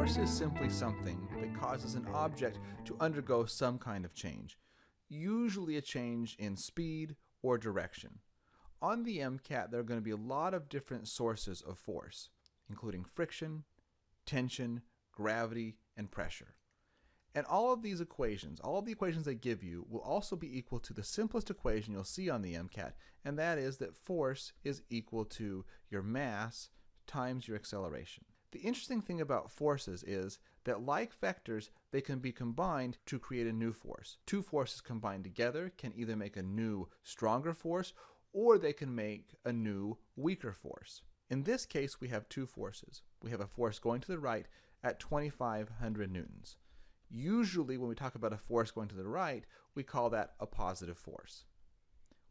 force is simply something that causes an object to undergo some kind of change, usually a change in speed or direction. On the MCAT, there are going to be a lot of different sources of force, including friction, tension, gravity, and pressure. And all of these equations, all of the equations they give you, will also be equal to the simplest equation you'll see on the MCAT, and that is that force is equal to your mass times your acceleration. The interesting thing about forces is that, like vectors, they can be combined to create a new force. Two forces combined together can either make a new, stronger force, or they can make a new, weaker force. In this case, we have two forces. We have a force going to the right at 2,500 newtons. Usually, when we talk about a force going to the right, we call that a positive force.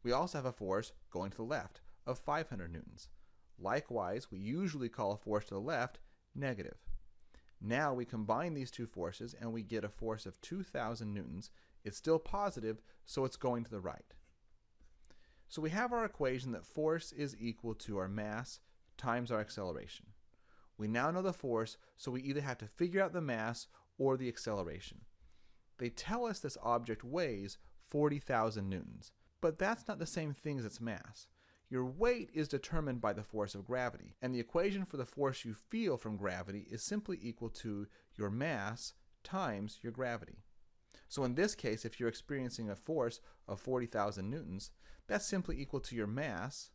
We also have a force going to the left of 500 newtons. Likewise, we usually call a force to the left negative. Now we combine these two forces and we get a force of 2,000 newtons. It's still positive, so it's going to the right. So we have our equation that force is equal to our mass times our acceleration. We now know the force, so we either have to figure out the mass or the acceleration. They tell us this object weighs 40,000 newtons, but that's not the same thing as its mass. Your weight is determined by the force of gravity, and the equation for the force you feel from gravity is simply equal to your mass times your gravity. So in this case, if you're experiencing a force of 40,000 newtons, that's simply equal to your mass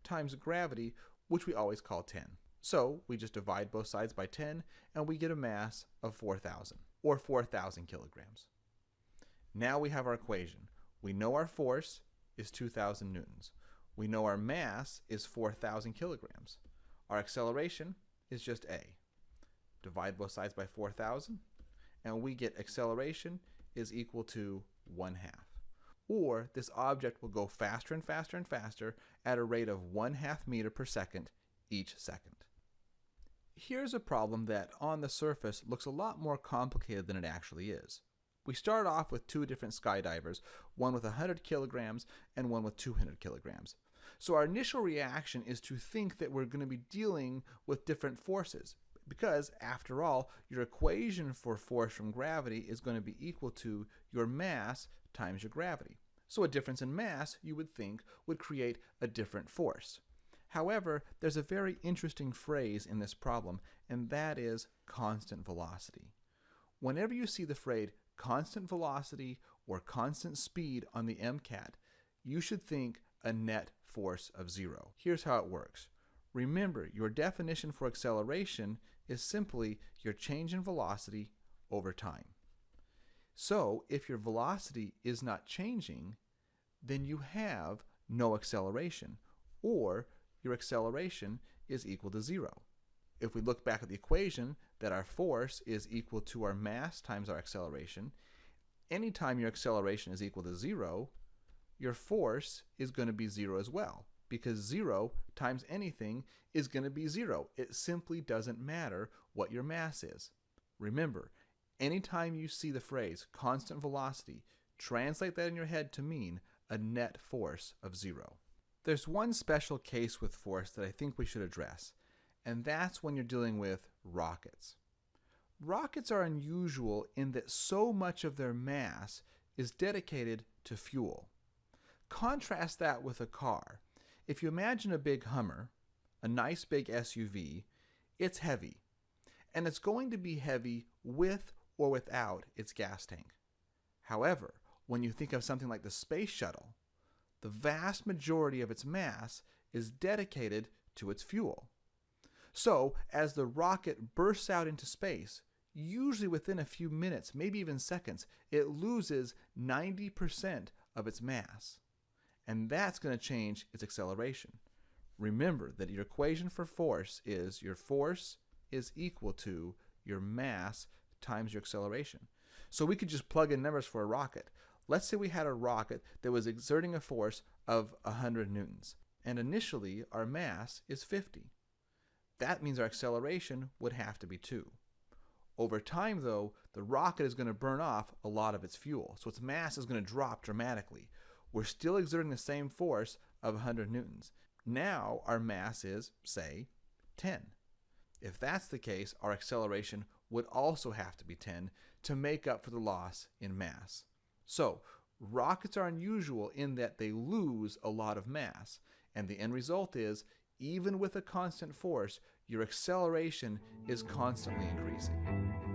times gravity, which we always call 10. So we just divide both sides by 10, and we get a mass of 4,000, or 4,000 kilograms. Now we have our equation. We know our force is 2,000 newtons. We know our mass is 4,000 kilograms. Our acceleration is just a. Divide both sides by 4,000, and we get acceleration is equal to 1/2. Or this object will go faster and faster and faster at a rate of 1/2 meter per second each second. Here's a problem that on the surface looks a lot more complicated than it actually is. We start off with two different skydivers, one with 100 kilograms and one with 200 kilograms. So our initial reaction is to think that we're going to be dealing with different forces, because after all, your equation for force from gravity is going to be equal to your mass times your gravity. So a difference in mass, you would think, would create a different force. However, there's a very interesting phrase in this problem, and that is constant velocity. Whenever you see the phrase constant velocity or constant speed on the MCAT, you should think a net force of 0. Here's how it works. Remember, your definition for acceleration is simply your change in velocity over time. So if your velocity is not changing, then you have no acceleration, or your acceleration is equal to 0. If we look back at the equation that our force is equal to our mass times our acceleration, anytime your acceleration is equal to 0, your force is going to be 0 as well, because 0 times anything is going to be 0. It simply doesn't matter what your mass is. Remember, anytime you see the phrase constant velocity, translate that in your head to mean a net force of 0. There's one special case with force that I think we should address, and that's when you're dealing with rockets. Rockets are unusual in that so much of their mass is dedicated to fuel. Contrast that with a car. If you imagine a big Hummer, a nice big SUV, it's heavy. And it's going to be heavy with or without its gas tank. However, when you think of something like the space shuttle, the vast majority of its mass is dedicated to its fuel. So, as the rocket bursts out into space, usually within a few minutes, maybe even seconds, it loses 90% of its mass. And that's going to change its acceleration. Remember that your equation for force is your force is equal to your mass times your acceleration. So we could just plug in numbers for a rocket. Let's say we had a rocket that was exerting a force of 100 newtons, and initially our mass is 50. That means our acceleration would have to be 2. Over time, though, the rocket is going to burn off a lot of its fuel, so its mass is going to drop dramatically. We're still exerting the same force of 100 newtons. Now our mass is, say, 10. If that's the case, our acceleration would also have to be 10 to make up for the loss in mass. So, rockets are unusual in that they lose a lot of mass, and the end result is, even with a constant force, your acceleration is constantly increasing.